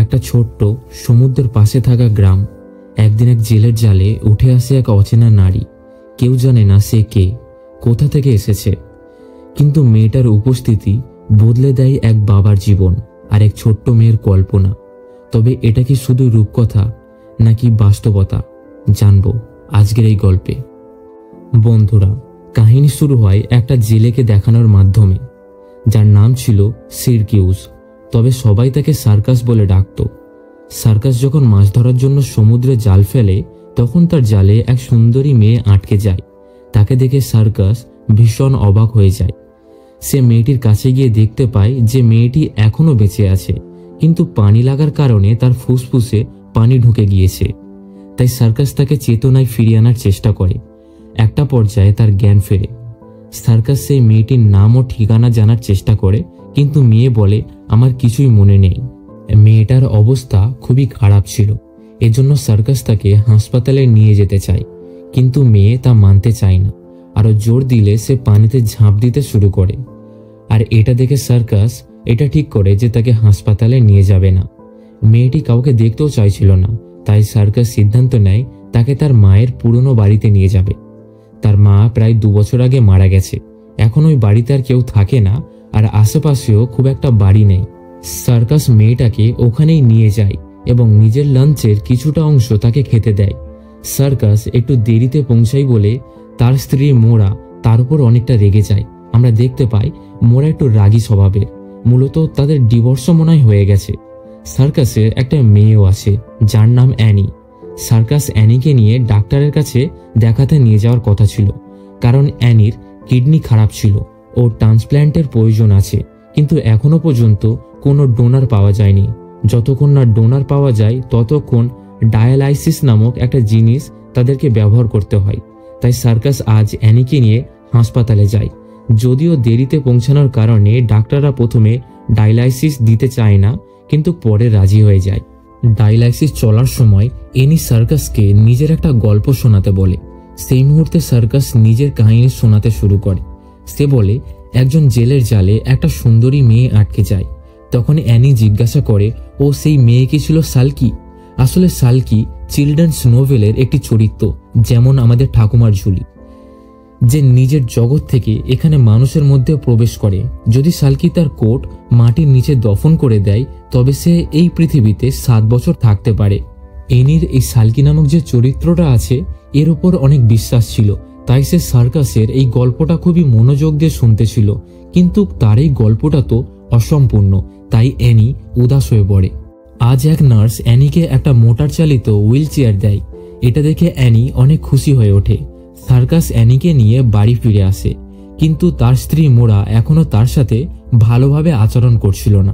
একটা ছোট্ট সমুদ্রের পাশে থাকা গ্রাম। একদিন এক জেলের জালে উঠে আসে এক অচেনা নারী। কেউ জানে না সে কে, কোথা থেকে এসেছে, কিন্তু মেয়েটার উপস্থিতি বদলে দেয় এক বাবার জীবন আর এক ছোট্ট মেয়ের কল্পনা। তবে এটা কি শুধু রূপকথা নাকি বাস্তবতা, জানবো আজকের এই গল্পে। বন্ধুরা, কাহিনী শুরু হয় একটা জেলেকে দেখানোর মাধ্যমে, যার নাম ছিল সিরকিউস, তবে সবাই তাকে সার্কাস বলে ডাকত। সার্কাস যখন মাছ ধরার জন্য সমুদ্রে জাল ফেলে, তখন তার জালে এক সুন্দরী মেয়ে আটকে যায়। তাকে দেখে সার্কাস ভীষণ অবাক হয়ে যায়। সে মেয়েটির কাছে গিয়ে দেখতে পায় যে মেয়েটি এখনো বেঁচে আছে, কিন্তু পানি লাগার কারণে তার ফুসফুসে পানি ঢুকে গিয়েছে। তাই সার্কাস তাকে চেতনায় ফিরিয়ে আনার চেষ্টা করে। একটা পর্যায়ে তার জ্ঞান ফেরে। সার্কাস সেই মেয়েটির নাম ও ঠিকানা জানার চেষ্টা করে, কিন্তু মেয়ে বলে, আমার কিছুই মনে নেই। মেয়েটার অবস্থা খুবই খারাপ ছিল, এজন্য সার্কাস তাকে হাসপাতালে নিয়ে যেতে চায়, কিন্তু মেয়ে তা মানতে চায় না। আরো জোর দিলে সে পানিতে ঝাঁপ দিতে শুরু করে। আর এটা দেখে সার্কাস এটা ঠিক করে যে তাকে হাসপাতালে নিয়ে যাবে না। মেয়েটি কাউকে দেখতেও চাইছিল না, তাই সার্কাস সিদ্ধান্ত নেয় তাকে তার মায়ের পুরনো বাড়িতে নিয়ে যাবে। তার মা প্রায় 2 বছর আগে মারা গেছে। এখন ওই বাড়িতে আর কেউ থাকে না, আর আশেপাশেও খুব একটা বাড়ি নেই। সার্কাস মেয়েটাকে ওখানেই নিয়ে যায় এবং নিজের লাঞ্চের কিছুটা অংশ তাকে খেতে দেয়। সার্কাস একটু দেরিতে পৌঁছায় বলে তার স্ত্রী মোরা তার উপর অনেকটা রেগে যায়। আমরা দেখতে পাই মোরা একটু রাগী স্বভাবের, মূলত তাদের ডিভোর্সও মনে হয়ে গেছে। সার্কাসে একটা মেয়েও আছে যার নাম অ্যানি। সার্কাস অ্যানিকে নিয়ে ডাক্তারের কাছে দেখাতে নিয়ে যাওয়ার কথা ছিল, কারণ অ্যানির কিডনি খারাপ ছিল ও ট্রান্সপ্ল্যান্টের প্রয়োজন আছে, কিন্তু এখনো পর্যন্ত কোনো ডোনার পাওয়া যায়নি। যতক্ষণ না ডোনার পাওয়া যায় ততক্ষণ ডায়ালাইসিস নামক একটা জিনিস তাদেরকে ব্যবহার করতে হয়। তাই সার্কাস আজ অ্যানিকে নিয়ে হাসপাতালে যায়। যদিও দেরিতে পৌঁছানোর কারণে ডাক্তাররা প্রথমে ডায়ালাইসিস দিতে চায় না, কিন্তু পরে রাজি হয়ে যায়। ডায়ালাইসিস চলার সময় অ্যানি সার্কাসকে নিজের একটা গল্প শোনাতে বলে। সেই মুহূর্তে সার্কাস নিজের কাহিনী শোনাতে শুরু করে। সে বলে, একজন জেলের জালে একটা সুন্দরী মেয়ে আটকে যায়। তখন অ্যানি জিজ্ঞাসা করে, ও সেই মেয়ে কি ছিল সালকি? আসলে সালকি চিলড্রেন্স নোভেলের একটি চরিত্র, যেমন আমাদের ঠাকুমার ঝুলি, যে নিজের জগৎ থেকে এখানে মানুষের মধ্যে প্রবেশ করে। যদি সালকি তার কোট মাটির নিচে দফন করে দেয়, তবে সে এই পৃথিবীতে 7 বছর থাকতে পারে। এনির এই সালকি নামক যে চরিত্রটা আছে, এর উপর অনেক বিশ্বাস ছিল, তাই সে সার্কাসের এই গল্পটা খুবই মনোযোগ দিয়ে শুনতেছিল। কিন্তু তার এই গল্পটা তো অসম্পূর্ণ, তাই অ্যানি উদাস হয়ে পড়ে। আজ এক নার্স অ্যানিকে একটা মোটর চালিত হুইল চেয়ার দেয়। এটা দেখে অ্যানি অনেক খুশি হয়ে ওঠে। সার্কাস অ্যানিকে নিয়ে বাড়ি ফিরে আসে, কিন্তু তার স্ত্রী মোরা এখনো তার সাথে ভালোভাবে আচরণ করছিল না।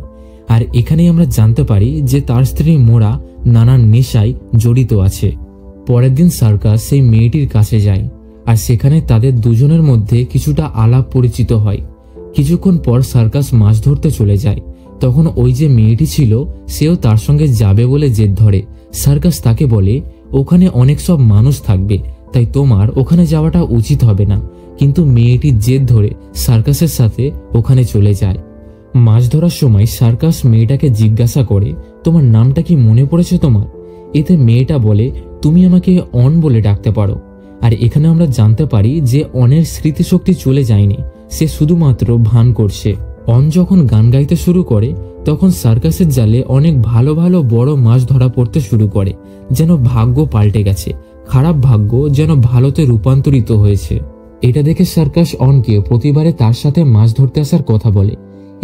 আর এখানেই আমরা জানতে পারি যে তার স্ত্রী মোরা নানান নেশায় জড়িত আছে। পরের দিন সার্কাস সেই মেয়েটির কাছে যায়, আর সেখানে তাদের দুজনের মধ্যে কিছুটা আলাপ পরিচিত হয়। কিছুক্ষণ পর সার্কাস মাছ ধরতে চলে যায়। তখন ওই যে মেয়েটি ছিল, সেও তার সঙ্গে যাবে বলে জেদ ধরে। সার্কাস তাকে বলে, ওখানে অনেক সব মানুষ থাকবে, তাই তোমার ওখানে যাওয়াটা উচিত হবে না। কিন্তু মেয়েটির জেদ ধরে সার্কাসের সাথে ওখানে চলে যায়। মাছ ধরার সময় সার্কাস মেয়েটাকে জিজ্ঞাসা করে, তোমার নামটা কি মনে পড়েছে তোমার? এতে মেয়েটা বলে, তুমি আমাকে অন বলে ডাকতে পারো। আর এখানে আমরা জানতে পারি যে অনের স্মৃতিশক্তি চলে যায়নি, সে শুধুমাত্র ভান করছে। অন যখন গান গাইতে শুরু করে, তখন সার্কাসের জালে অনেক ভালো ভালো বড় মাছ ধরা পড়তে শুরু করে, যেন ভাগ্য পাল্টে গেছে। খারাপ ভাগ্য যেন ভালোতে রূপান্তরিত হয়েছে। এটা দেখে সার্কাস অনকে প্রতিবারে তার সাথে মাছ ধরতে আসার কথা বলে,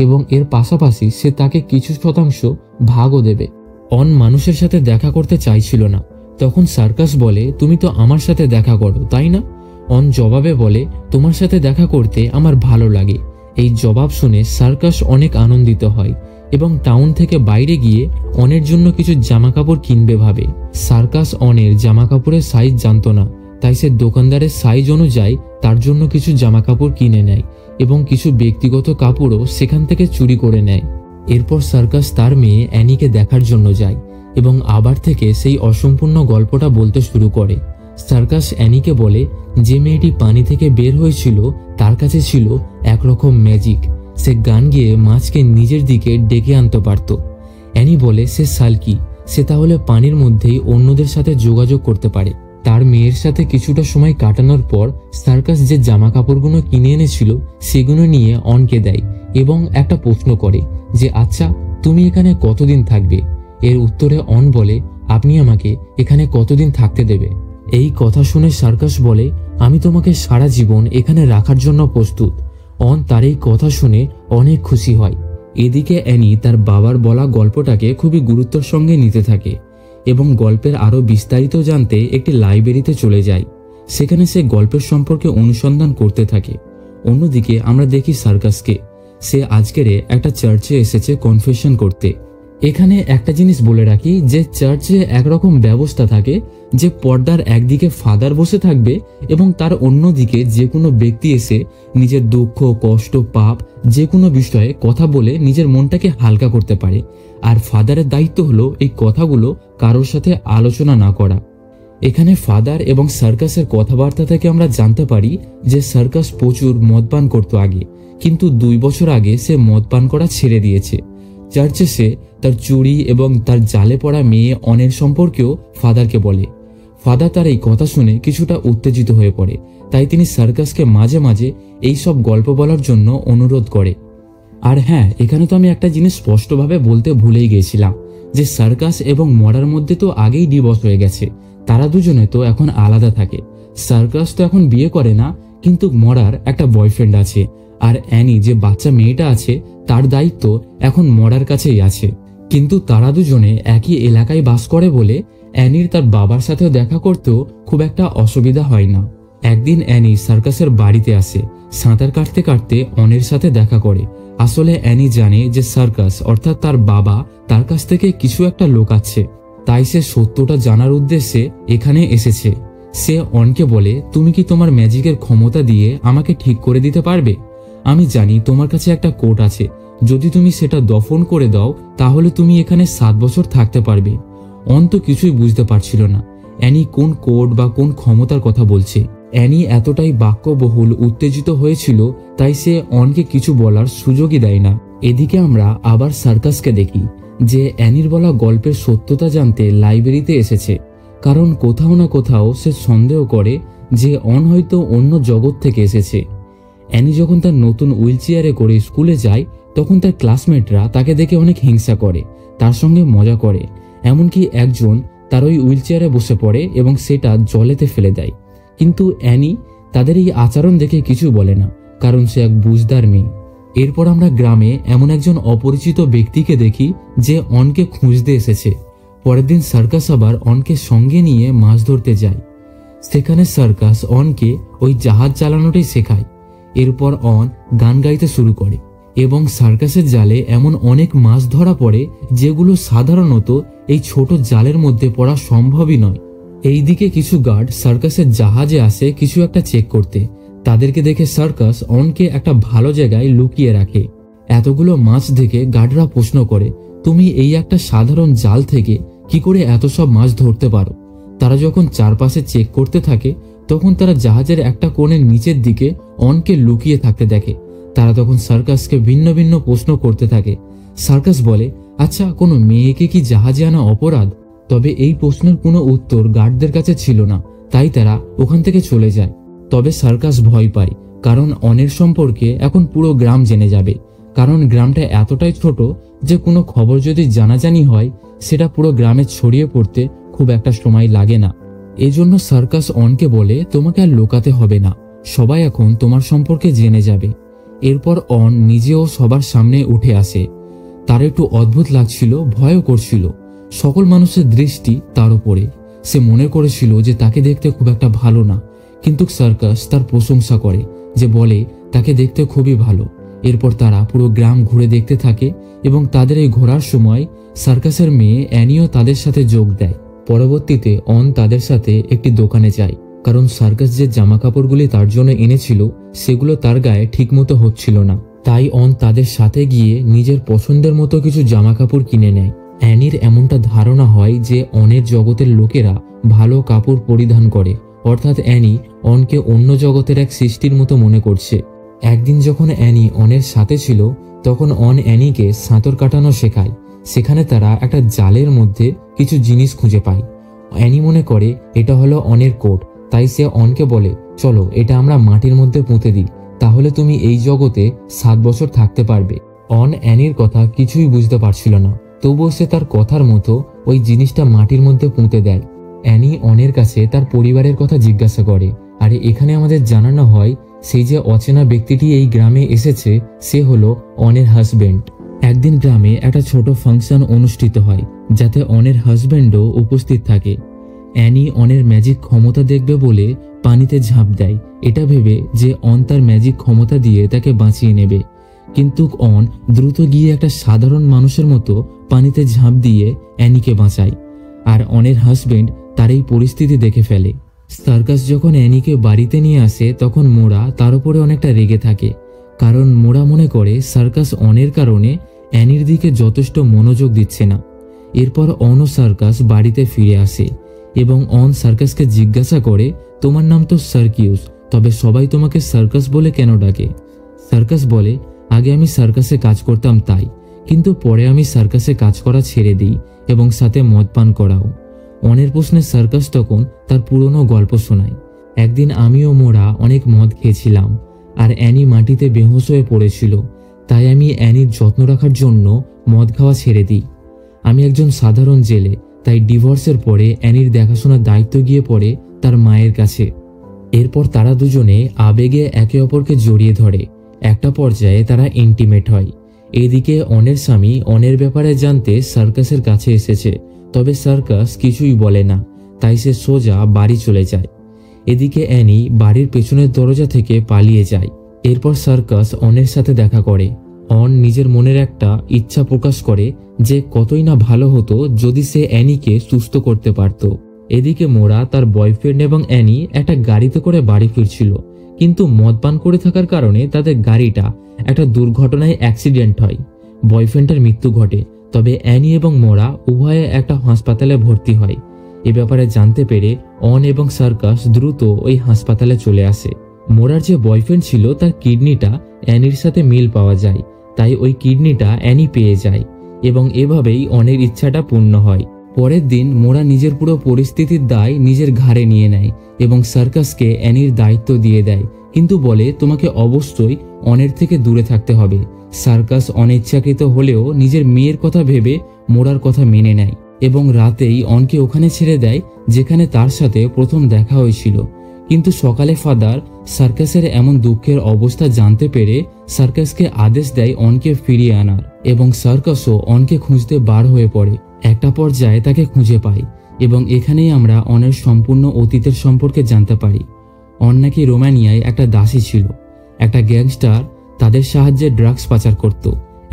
এবং এর পাশাপাশি সে তাকে কিছু শতাংশ ভাগও দেবে। অন মানুষের সাথে দেখা করতে চাইছিল না। তখন সার্কাস বলে, তুমি তো আমার সাথে দেখা করো, তাই না? অন জবাবে বলে, তোমার সাথে দেখা করতে আমার ভালো লাগে। এই জবাব শুনে সার্কাস অনেক আনন্দিত হয় এবং টাউন থেকে বাইরে গিয়ে অনের জন্য কিছু জামা কাপড় কিনবে ভাবে। সার্কাস অনের জামা কাপড়ের সাইজ জানতো না, তাই সে দোকানদারের সাইজ অনুযায়ী তার জন্য কিছু জামা কাপড় কিনে নেয় এবং কিছু ব্যক্তিগত কাপড়ও সেখান থেকে চুরি করে নেয়। এরপর সার্কাস তার মেয়ে অ্যানিকে দেখার জন্য যায় এবং আবার থেকে সেই অসম্পূর্ণ গল্পটা বলতে শুরু করে। সার্কাস অ্যানিকে বলে, যে মেয়েটি পানি থেকে বের হয়েছিল তার কাছে ছিল একরকম ম্যাজিক। সে গান গেয়ে মাছকে নিজের দিকে ডেকে আনতে পারত। অ্যানি বলে সে সালকি, সে তাহলে পানির মধ্যেই অন্যদের সাথে যোগাযোগ করতে পারে। তার মেয়ের সাথে কিছুটা সময় কাটানোর পর সার্কাস যে জামা কাপড়গুলো কিনে এনেছিল সেগুলো নিয়ে অনকে দেয় এবং একটা প্রশ্ন করে যে আচ্ছা তুমি এখানে কতদিন থাকবে। এর উত্তরে অন বলে আপনি আমাকে এখানে কতদিন থাকতে দেবে। এই কথা শুনে সার্কাস বলে আমি তোমাকে সারা জীবন এখানে রাখার জন্য প্রস্তুত। অন তার এই কথা শুনে অনেক খুশি হয়। এদিকে অ্যানি তার বাবার বলা গল্পটাকে খুবই গুরুত্বের সঙ্গে নিতে থাকে এবং গল্পের আরো বিস্তারিত জানতে একটি লাইব্রেরিতে চলে যায়। সেখানে সে গল্পের সম্পর্কে অনুসন্ধান করতে থাকে। অন্যদিকে আমরা দেখি সার্কাসকে, সে আজকের একটা চার্চে এসেছে কনফেশন করতে। এখানে একটা জিনিস বলে রাখি যে চার্চে একরকম ব্যবস্থা থাকে যে পর্দার একদিকে ফাদার বসে থাকবে এবং তার অন্যদিকে যে কোনো ব্যক্তি এসে নিজের দুঃখ, কষ্ট, পাপ যে কোনো বিষয়ে কথা বলে নিজের মনটাকে হালকা করতে পারে। আর ফাদারের দায়িত্ব হলো এই কথাগুলো কারোর সাথে আলোচনা না করা। এখানে ফাদার এবং সার্কাসের কথাবার্তা থেকে আমরা জানতে পারি যে সার্কাস প্রচুর মদপান করতো আগে, কিন্তু 2 বছর আগে সে মদপান করা ছেড়ে দিয়েছে। চার্চে সে তার চুরি এবং তার জালে পড়া মেয়ে অনের সম্পর্কেও ফাদারকে বলে। ফাদার তার এই কথা শুনে কিছুটা উত্তেজিত হয়ে পড়ে, তাই তিনি সার্কাসকে মাঝে মাঝে এই সব গল্প বলার জন্য অনুরোধ করে। আর হ্যাঁ, এখানে তো আমি একটা জিনিস স্পষ্টভাবে বলতে ভুলেই গিয়েছিলাম যে সার্কাস এবং মরার মধ্যে তো আগেই ডিভোর্স হয়ে গেছে, তারা দুজনে তো এখন আলাদা থাকে। সার্কাস তো এখন বিয়ে করে না, কিন্তু মরার একটা বয়ফ্রেন্ড আছে। আর অ্যানি যে বাচ্চা মেয়েটা আছে তার দায়িত্ব এখন মরার কাছেই আছে। কিন্তু তারা দুজনে একই এলাকায় বাস করে বলে অ্যানির তার বাবার সাথেও দেখা করতেও খুব একটা অসুবিধা হয় না। একদিন অ্যানি সার্কাসের বাড়িতে আসে, সাঁতার কাটতে কাটতে অনের সাথে দেখা করে। আসলে অ্যানি জানে যে সার্কাস অর্থাৎ তার বাবা তার কাছ থেকে কিছু একটা লুকাচ্ছে, তাই সে সত্যটা জানার উদ্দেশ্যে এখানে এসেছে। সে অনকে বলে তুমি কি তোমার ম্যাজিকের ক্ষমতা দিয়ে আমাকে ঠিক করে দিতে পারবে? আমি জানি তোমার কাছে একটা কোট আছে, যদি তুমি সেটা দফন করে দাও তাহলে তুমি এখানে 7 বছর থাকতে পারবে। অন তো কিছুই বুঝতে পারছিল না অ্যানি কোন কোড বা কোন ক্ষমতার কথা বলছে। অ্যানি এতটাই বাক্যবহুল উত্তেজিত হয়েছিল তাই সে অনকে কিছু বলার সুযোগই দেয় না। এদিকে আমরা আবার সার্কাসকে দেখি যে অ্যানির বলা গল্পের সত্যতা জানতে লাইব্রেরিতে এসেছে, কারণ কোথাও না কোথাও সে সন্দেহ করে যে অন হয়তো অন্য জগৎ থেকে এসেছে। অ্যানি যখন তার নতুন হুইল চেয়ারে করে স্কুলে যায় তখন তার ক্লাসমেটরা তাকে দেখে অনেক হিংসা করে, তার সঙ্গে মজা করে, এমনকি একজন তার ওই হুইল চেয়ারে বসে পড়ে এবং সেটা জলেতে ফেলে দেয়। কিন্তু অ্যানি তাদের এই আচরণ দেখে কিছু বলে না, কারণ সে এক বুঝদার মেয়ে। এরপর আমরা গ্রামে এমন একজন অপরিচিত ব্যক্তিকে দেখি যে অনকে খুঁজতে এসেছে। পরের দিন সার্কাস আবার অনকে সঙ্গে নিয়ে মাছ ধরতে যায়। সেখানে সার্কাস অনকে ওই জাহাজ চালানোটাই শেখায়। এরপর অন গান গাইতে শুরু করে এবং সার্কাসের জালে এমন অনেক মাছ ধরা পড়ে যেগুলো সাধারণত এই ছোট জালের মধ্যে পড়া সম্ভবই নয়। এইদিকে কিছু গার্ড সার্কাসের জাহাজে আসে কিছু একটা চেক করতে। তাদেরকে দেখে সার্কাস অনকে একটা ভালো জায়গায় লুকিয়ে রাখে। এতগুলো মাছ দেখে গার্ডরা প্রশ্ন করে তুমি এই একটা সাধারণ জাল থেকে কি করে এত সব মাছ ধরতে পারো? তারা যখন চারপাশে চেক করতে থাকে তখন তারা জাহাজের একটা কোণের নিচের দিকে অনকে লুকিয়ে থাকতে দেখে। তারা তখন সার্কাসকে ভিন্ন ভিন্ন প্রশ্ন করতে থাকে। সার্কাস বলে আচ্ছা, কোনো মেয়েকে কি জাহাজে আনা অপরাধ? তবে এই প্রশ্নের কোনো উত্তর গার্ডদের কাছে ছিল না, তাই তারা ওখান থেকে চলে যায়। তবে সার্কাস ভয় পায়, কারণ অনের সম্পর্কে এখন পুরো গ্রাম জেনে যাবে। কারণ গ্রামটা এতটাই ছোট যে কোনো খবর যদি জানাজানি হয় সেটা পুরো গ্রামে ছড়িয়ে পড়তে খুব একটা সময় লাগে না। এজন্য সার্কাস অনকে বলে তোমাকে আর লুকাতে হবে না, সবাই এখন তোমার সম্পর্কে জেনে যাবে। এরপর অন নিজেও সবার সামনে উঠে আসে। তার একটু অদ্ভুত লাগছিল, ভয়ও করছিল। সকল মানুষের দৃষ্টি তার উপরে। সে মনে করেছিল যে তাকে দেখতে খুব একটা ভালো না, কিন্তু সার্কাস তার প্রশংসা করে, যে বলে তাকে দেখতে খুবই ভালো। এরপর তারা পুরো গ্রাম ঘুরে দেখতে থাকে এবং তাদের এই ঘোরার সময় সার্কাসের মেয়ে অ্যানিও তাদের সাথে যোগ দেয়। পরবর্তীতে অন তাদের সাথে একটি দোকানে যায়, কারণ সার্কাস যে জামা কাপড়গুলি তার জন্য এনেছিল সেগুলো তার গায়ে ঠিকমতো হচ্ছিল না। তাই অন তাদের সাথে গিয়ে নিজের পছন্দের মতো কিছু জামা কাপড় কিনে নেয়। অ্যানির এমনটা ধারণা হয় যে অনের জগতের লোকেরা ভালো কাপড় পরিধান করে, অর্থাৎ অ্যানি অনকে অন্য জগতের এক সৃষ্টির মতো মনে করছে। একদিন যখন অ্যানি অনের সাথে ছিল তখন অন অ্যানিকে সাঁতার কাটানো শেখায়। সেখানে তারা একটা জালের মধ্যে কিছু জিনিস খুঁজে পায়। অ্যানি মনে করে এটা হলো অনের কোট, তাই সে অনকে বলে, চলো এটা আমরা মাটির মধ্যে পুঁতে দিই, তাহলে তুমি এই জগতে 7 বছর থাকতে পারবে। অন অ্যানির কথা কিছুই বুঝতে পারছিল না, তবুও সে তার কথার মতো ওই জিনিসটা মাটির মধ্যে পুঁতে দেয়। অ্যানি অনের কাছে তার পরিবারের কথা জিজ্ঞাসা করে, আর এখানে আমাদের জানানো হয় সেই যে অচেনা ব্যক্তিটি এই গ্রামে এসেছে সে হলো অনের হাজবেন্ড। একদিন গ্রামে একটা ছোট ফাংশন অনুষ্ঠিত হয় যাতে অনের হাজবেন্ডও উপস্থিত থাকে। অ্যানি অনের ম্যাজিক ক্ষমতা দেখবে বলে পানিতে ঝাঁপ দেয়, এটা ভেবে যে অন তার ম্যাজিক ক্ষমতা দিয়ে তাকে বাঁচিয়ে নেবে। কিন্তু অন দ্রুত গিয়ে একটা সাধারণ মানুষের মতো পানিতে ঝাঁপ দিয়ে অ্যানিকে বাঁচায়। আর অনের হাজবেন্ড তার এই পরিস্থিতি দেখে ফেলে। সার্কাস যখন অ্যানিকে বাড়িতে নিয়ে আসে তখন মোরা তার উপরে অনেকটা রেগে থাকে, কারণ মোরা মনে করে সার্কাস অনের কারণে অ্যানির দিকে যথেষ্ট মনোযোগ দিচ্ছে না। এরপর অন ও সার্কাস বাড়িতে ফিরে আসে এবং অন সার্কাসকে জিজ্ঞাসা করে, তোমার নাম তো সার্কিউস, তবে সবাই তোমাকে সার্কাস বলে কেন ডাকে? সার্কাস বলে, আগে আমি সার্কাসে কাজ করতাম তাই, কিন্তু পরে আমি সার্কাসে কাজ করা ছেড়ে দিই এবং সাথে মদ পান করাও। অনের প্রশ্নে সার্কাস তখন তার পুরনো গল্প শোনায়। একদিন আমি ও মোরা অনেক মদ খেয়েছিলাম আর অ্যানি মাটিতে বেহুঁশ হয়ে পড়েছিল, তাই আমি অ্যানির যত্ন রাখার জন্য মদ খাওয়া ছেড়ে দিই। আমি একজন সাধারণ জেলে, তাই ডিভোর্সের পরে অ্যানির দেখাশোনার দায়িত্ব গিয়ে পড়ে তার মায়ের কাছে। এরপর তারা দুজনে আবেগে একে অপরকে জড়িয়ে ধরে। একটা পর্যায়ে তারা ইন্টিমেট হয়। এদিকে অনের স্বামী অনের ব্যাপারে জানতে সার্কাসের কাছে এসেছে, তবে সার্কাস কিছুই বলে না, তাই সে সোজা বাড়ি চলে যায়। এদিকে অ্যানি বাড়ির পেছনের দরজা থেকে পালিয়ে যায়। এরপর সার্কাস অনের সাথে দেখা করে। অন নিজের মনের একটা ইচ্ছা প্রকাশ করে যে কতই না ভালো হতো যদি সে অ্যানিকে সুস্থ করতে পারত। এদিকে মোরা তার বয়ফ্রেন্ড এবং অ্যানি একটা গাড়িতে করে বাড়ি ফিরছিল, কিন্তু মদ পান করে থাকার কারণে তাদের গাড়িটা একটা দুর্ঘটনায় অ্যাক্সিডেন্ট হয়। বয়ফ্রেন্ডের মৃত্যু ঘটে, তবে অ্যানি এবং মোরা উভয়ে একটা হাসপাতালে ভর্তি হয়। এ ব্যাপারে জানতে পেরে অন এবং সার্কাস দ্রুত ওই হাসপাতালে চলে আসে। মোরার যে বয়ফ্রেন্ড ছিল তার কিডনিটা অ্যানির সাথে মিল পাওয়া যায়, তাই ওই কিডনিটা অ্যানি পেয়ে যায় এবং এভাবেই অনের ইচ্ছাটা পূর্ণ হয়। পরের দিন মোরা নিজের পুরো পরিস্থিতির দায় নিজের ঘাড়ে নিয়ে নেয় এবং সার্কাসকে অ্যানির দায়িত্ব দিয়ে দেয়, কিন্তু বলে তোমাকে অবশ্যই অনের থেকে দূরে থাকতে হবে। সার্কাস অনিচ্ছাকৃত হলেও নিজের মেয়ের কথা ভেবে মোরার কথা মেনে নেয় এবং রাতেই অনকে ওখানে ছেড়ে দেয় যেখানে তার সাথে প্রথম দেখা হয়েছিল। কিন্তু সকালে ফাদার সার্কাসের এমন দুঃখের অবস্থা জানতে পেরে সার্কাসকে আদেশ দেয় অনকে ফিরিয়ে আনার এবং সার্কাসও অনকে খুঁজতে বার হয়ে পড়ে। একটা পর্যায়ে তাকে খুঁজে পায় এবং এখানেই আমরা অনের সম্পূর্ণ অতীতের সম্পর্কে জানতে পারি। অন নাকি রোমানিয়ায় একটা দাসী ছিল। একটা গ্যাংস্টার তাদের সাহায্যে ড্রাগস পাচার করত।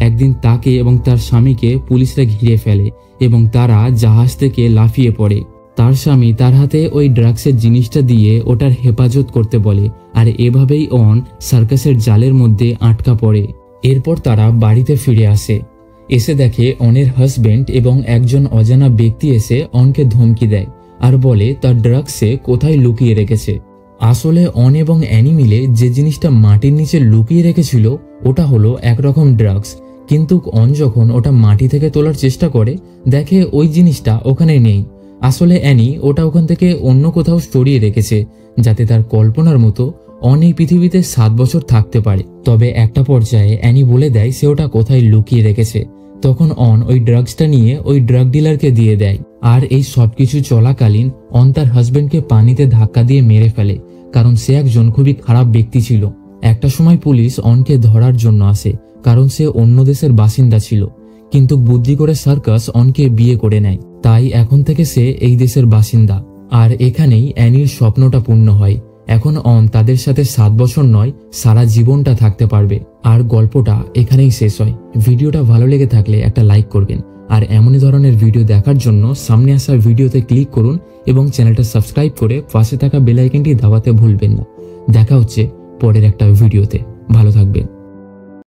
একদিন তাকে এবং তার স্বামীকে পুলিশরা ঘিরে ফেলে এবং তারা জাহাজ থেকে লাফিয়ে পড়ে। তার স্বামী তার হাতে ওই ড্রাগসের জিনিসটা দিয়ে ওটার হেফাজত করতে বলে, আর এভাবেই অন সার্কাসের জালের মধ্যে আটকা পড়ে। এরপর তারা বাড়িতে ফিরে আসে। এসে দেখে অনের হাজবেন্ড এবং একজন অজানা ব্যক্তি এসে অনকে ধমকি দেয় আর বলে তার ড্রাগসে কোথায় লুকিয়ে রেখেছে। আসলে অন এবং অ্যানি মিলে যে জিনিসটা মাটির নিচে লুকিয়ে রেখেছিল ওটা হলো একরকম ড্রাগস, কিন্তু অন যখন ওটা মাটি থেকে তোলার চেষ্টা করে দেখে ওই জিনিসটা ওখানে নেই। আসলে অ্যানি ওটা ওখান থেকে অন্য কোথাও সরিয়ে রেখেছে যাতে তার কল্পনার মতো অন এই পৃথিবীতে 7 বছর থাকতে পারে। তবে একটা পর্যায়ে অ্যানি বলে দেয় সে ওটা কোথায় লুকিয়ে রেখেছে। তখন অন ওই ড্রাগসটা নিয়ে ওই ড্রাগ ডিলারকে দিয়ে দেয়। আর এই সবকিছু চলাকালীন অন তার হাজবেন্ডকে পানিতে ধাক্কা দিয়ে মেরে ফেলে, কারণ সে একজন খুবই খারাপ ব্যক্তি ছিল। একটা সময় পুলিশ অনকে ধরার জন্য আসে, কারণ সে অন্য দেশের বাসিন্দা ছিল, কিন্তু বুদ্ধি করে সার্কাস অনকে বিয়ে করে নেয়, তাই এখন থেকে সে এই দেশের বাসিন্দা। আর এখানেই অ্যানির স্বপ্নটা পূর্ণ হয়। এখন অন তাদের সাথে 7 বছর নয় সারা জীবনটা থাকতে পারবে। আর গল্পটা এখানেই শেষ হয়। ভিডিওটা ভালো লেগে থাকলে একটা লাইক করবেন, আর এমনই ধরনের ভিডিও দেখার জন্য সামনে আসা ভিডিওতে ক্লিক করুন এবং চ্যানেলটা সাবস্ক্রাইব করে পাশে থাকা বেল আইকনটি দাবাতে ভুলবেন না। দেখা হচ্ছে পরের একটা ভিডিওতে। ভালো থাকবেন।